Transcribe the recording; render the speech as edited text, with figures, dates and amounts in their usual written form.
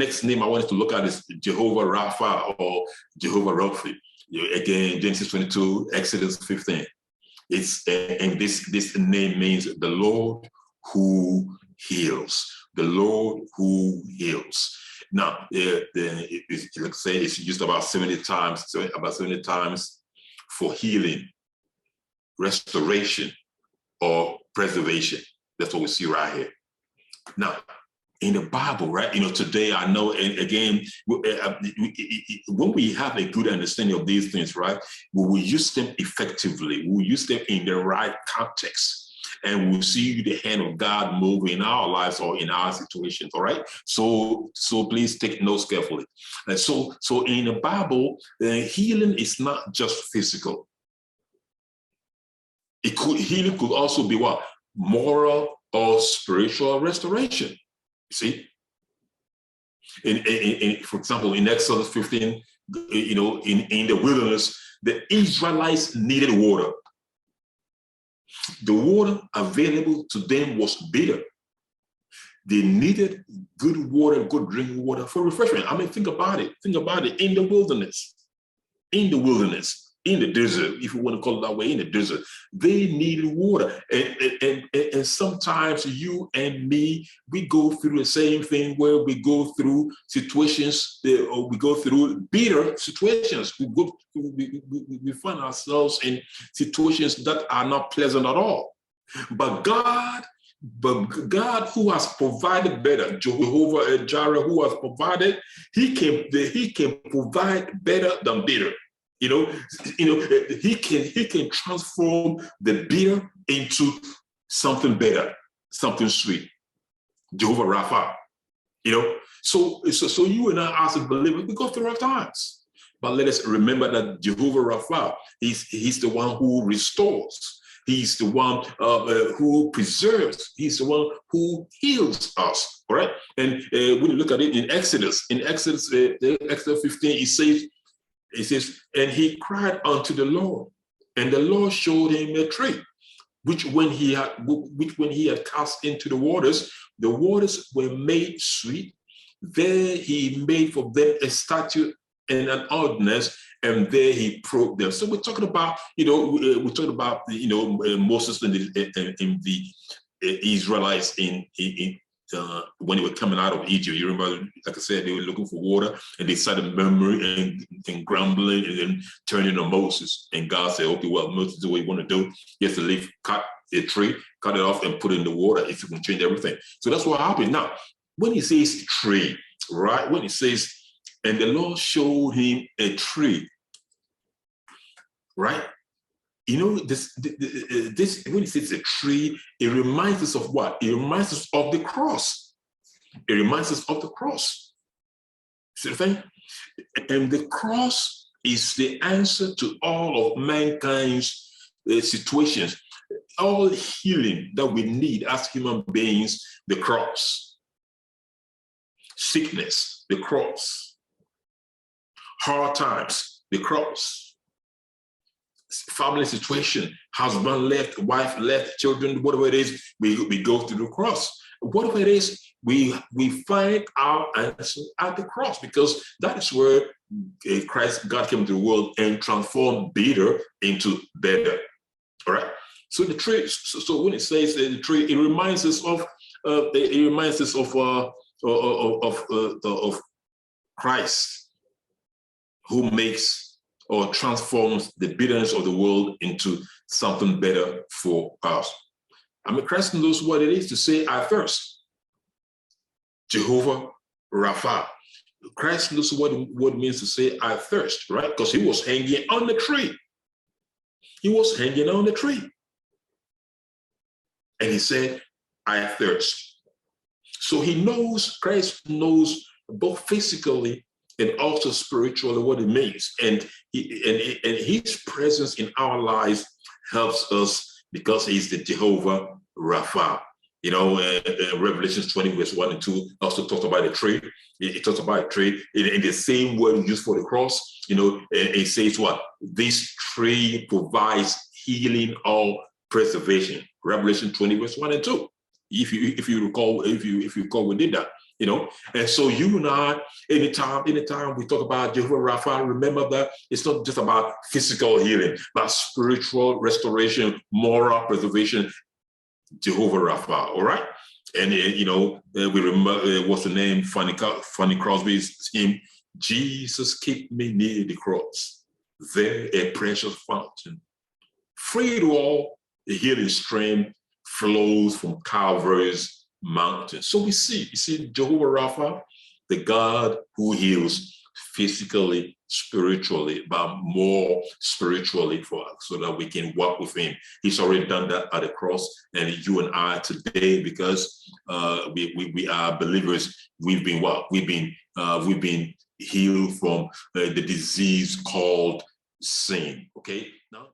next name I wanted to look at is Jehovah Rapha or Jehovah Rophe. Again, Genesis 22, Exodus 15. It's and this name means the Lord who heals. The Lord who heals. Now, let's say it's used about 70 times for healing, restoration, or preservation. That's what we see right here. Now, in the Bible, right? Today I know, and again, when we have a good understanding of these things, right, we will use them effectively. We will use them in the right context. And we'll see the hand of God move in our lives or in our situations. All right. So please take notes carefully. So in the Bible, healing is not just physical. Healing could also be what? Moral or spiritual restoration. You see? For example, in Exodus 15, in the wilderness, the Israelites needed water. The water available to them was bitter. They needed good water, good drinking water for refreshment. I mean, think about it. Think about it. In the wilderness, in the desert, if you want to call it that way, in the desert, they needed water. And sometimes you and me, we go through the same thing where we go through situations, or we go through bitter situations. We find ourselves in situations that are not pleasant at all. But God who has provided better, Jehovah Jireh, who has provided, he can provide better than bitter. He can transform the bitter into something better, something sweet. Jehovah Rapha. So you and I as a believer, we go through rough times. But let us remember that Jehovah Rapha, he's the one who restores. He's the one who preserves. He's the one who heals us. All right. And when you look at it in Exodus 15, it says, and he cried unto the Lord, and the Lord showed him a tree, which when he had cast into the waters were made sweet. There he made for them a statute and an ordinance, and there he proved them. So we're talking about, Moses and the Israelites when they were coming out of Egypt. You remember, like I said, they were looking for water, and they started murmuring and grumbling and then turning to Moses. And God said, okay, well, Moses, do what you want to do. You have to leave, cut a tree, cut it off, and put it in the water if you can change everything. So that's what happened. Now, when he says tree, right? When he says, and the Lord showed him a tree, right? This when he says a tree, it reminds us of what? It reminds us of the cross. It reminds us of the cross. See the thing? And the cross is the answer to all of mankind's situations. All healing that we need as human beings, the cross. Sickness, the cross. Hard times, the cross. Family situation, husband left, wife left, children, whatever it is, we go through the cross. Whatever it is, we find our answer at the cross, because that is where God came to the world and transformed bitter into better. All right. So the tree. So when it says the tree, it reminds us of Christ, who makes or transforms the bitterness of the world into something better for us. I mean, Christ knows what it is to say, I thirst. Jehovah Rapha. Christ knows what it means to say, I thirst, right? Because he was hanging on the tree. He was hanging on the tree. And he said, I thirst. So Christ knows both physically and also spiritually what it means. And his presence in our lives helps us because he's the Jehovah Rapha. Revelation 20 verse 1 and 2 also talks about a tree. It talks about a tree in the same word used for the cross. It says what? This tree provides healing or preservation. Revelation 20 verse 1 and 2. If you recall, we did that. you know. And so you and I, anytime we talk about Jehovah Rapha, remember that it's not just about physical healing, but spiritual restoration, moral preservation. Jehovah Rapha, all right? And you know, we remember what's the name? Fanny Crosby's hymn, Jesus keep me near the cross, there a precious fountain, free to all, the healing stream flows from Calvary's mountain. So we see, you see, Jehovah Rapha, the God who heals physically, spiritually, but more spiritually for us, so that we can walk with him. He's already done that at the cross, and you and I today, because we are believers, we've been what? We've been healed from the disease called sin. Okay, now